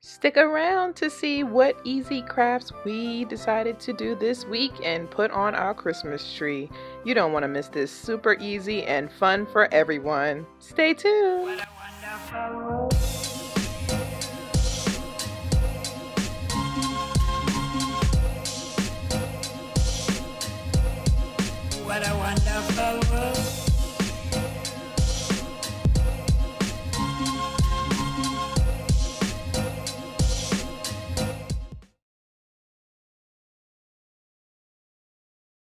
Stick around to see what easy crafts we decided to do this week and put on our Christmas tree. You don't want to miss this super easy and fun for everyone. Stay tuned. What a wonderful world.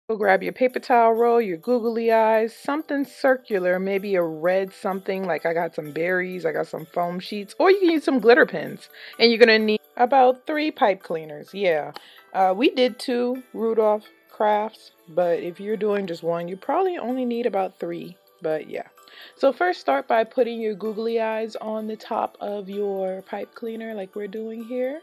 So grab your paper towel roll, your googly eyes, something circular, maybe a red something, like I got some berries, I got some foam sheets, or you can use some glitter pens. And you're going to need about 3 pipe cleaners. Yeah, we did 2 Rudolph Crafts, but if you're doing just one, you probably only need about 3. But yeah. So first start by putting your googly eyes on the top of your pipe cleaner like we're doing here.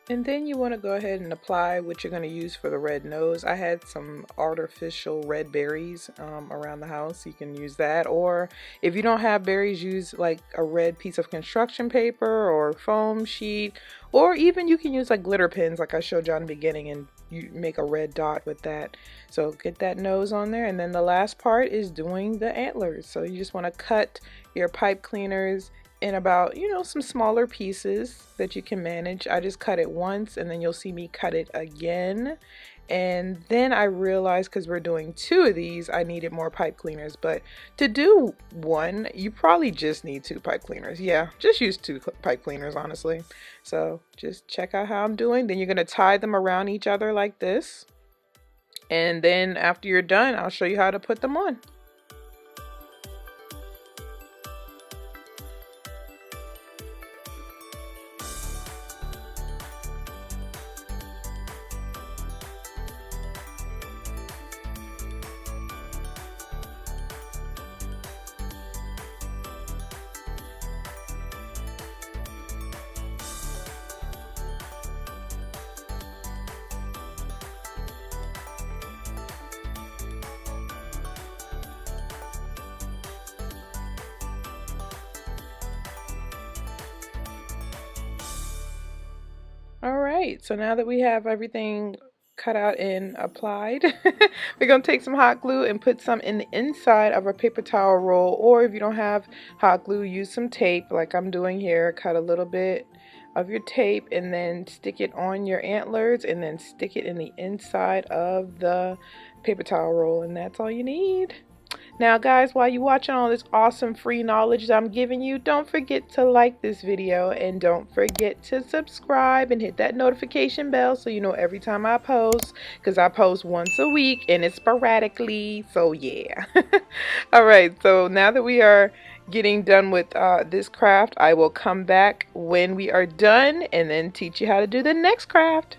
And then you want to go ahead and apply what you're going to use for the red nose. I had some artificial red berries around the house. You can use that. Or if you don't have berries, use like a red piece of construction paper or foam sheet. Or even you can use like glitter pens like I showed you in the beginning, and you make a red dot with that. So get that nose on there. And then the last part is doing the antlers. So you just want to cut your pipe cleaners in about, some smaller pieces that you can manage. I just cut it once, and then you'll see me cut it again. And then I realized, because we're doing 2 of these, I needed more pipe cleaners. But to do one, you probably just need 2 pipe cleaners. Yeah, just use 2 pipe cleaners, honestly. So just check out how I'm doing. Then you're going to tie them around each other like this. And then after you're done, I'll show you how to put them on. Alright, so now that we have everything cut out and applied, we're going to take some hot glue and put some in the inside of a paper towel roll, or if you don't have hot glue, use some tape like I'm doing here. Cut a little bit of your tape and then stick it on your antlers, and then stick it in the inside of the paper towel roll, and that's all you need. Now guys, while you're watching all this awesome free knowledge that I'm giving you, don't forget to like this video, and don't forget to subscribe and hit that notification bell so you know every time I post, because I post once a week and it's sporadically, so yeah. Alright, so now that we are getting done with this craft, I will come back when we are done and then teach you how to do the next craft.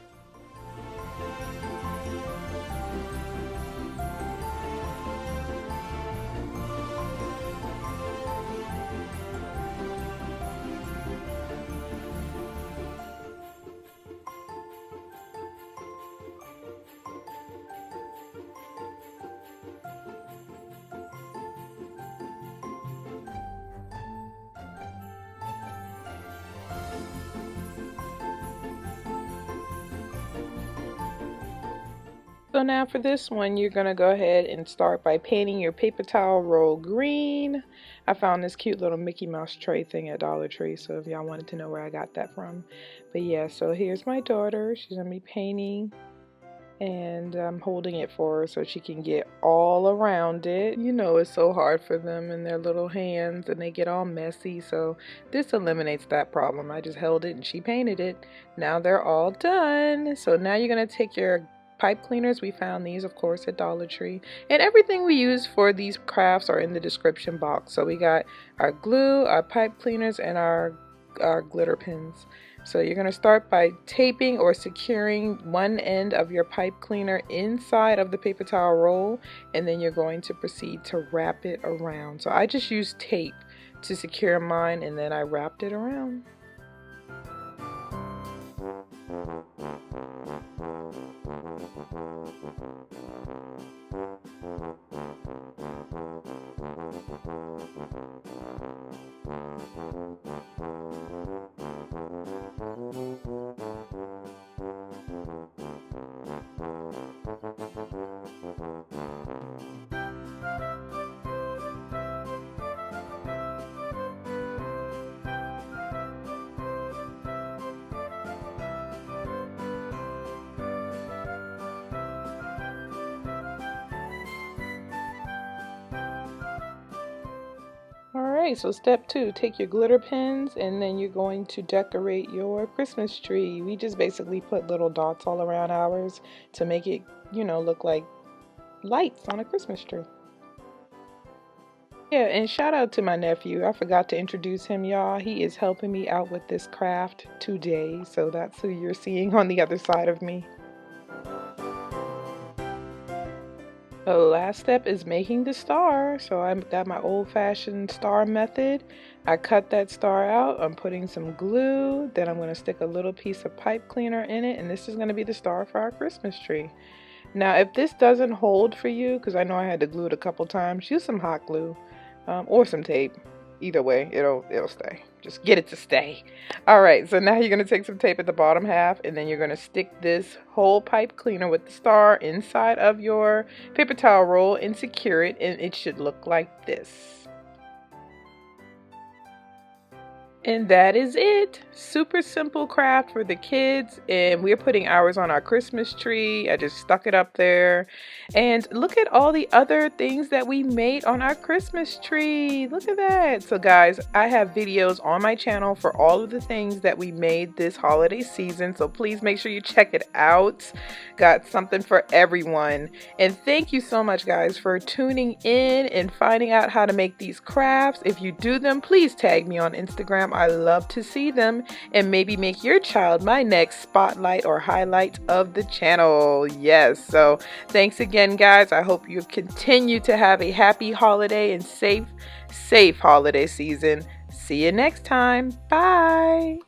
So now for this one, you're going to go ahead and start by painting your paper towel roll green. I found this cute little Mickey Mouse tray thing at Dollar Tree, so if y'all wanted to know where I got that from. But yeah, so here's my daughter. She's going to be painting, and I'm holding it for her so she can get all around it. You know, it's so hard for them in their little hands, and they get all messy, so this eliminates that problem. I just held it and she painted it. Now they're all done. So now you're going to take your pipe cleaners. We found these, of course, at Dollar Tree, and everything we use for these crafts are in the description box. So we got our glue, our pipe cleaners, and our glitter pens. So you're going to start by taping or securing one end of your pipe cleaner inside of the paper towel roll, and then you're going to proceed to wrap it around. So I just used tape to secure mine, and then I wrapped it around. Alright, so step 2, take your glitter pens and then you're going to decorate your Christmas tree. We just basically put little dots all around ours to make it, look like lights on a Christmas tree. Yeah, and shout out to my nephew. I forgot to introduce him, y'all. He is helping me out with this craft today, so that's who you're seeing on the other side of me. The last step is making the star. So I've got my old-fashioned star method. I cut that star out. I'm putting some glue. Then I'm going to stick a little piece of pipe cleaner in it. And this is going to be the star for our Christmas tree. Now, if this doesn't hold for you, because I know I had to glue it a couple times, use some hot glue or some tape. Either way, it'll stay. Just get it to stay. All right, so now you're going to take some tape at the bottom half, and then you're going to stick this whole pipe cleaner with the star inside of your paper towel roll and secure it, and it should look like this. And that is it. Super simple craft for the kids, and we're putting ours on our Christmas tree. I just stuck it up there. And look at all the other things that we made on our Christmas tree. Look at that. So guys, I have videos on my channel for all of the things that we made this holiday season, so please make sure you check it out. Got something for everyone. And thank you so much, guys, for tuning in and finding out how to make these crafts. If you do them, please tag me on Instagram. I love to see them, and maybe make your child my next spotlight or highlight of the channel. Yes, so thanks again, guys. I hope you continue to have a happy holiday and safe holiday season. See you next time. Bye.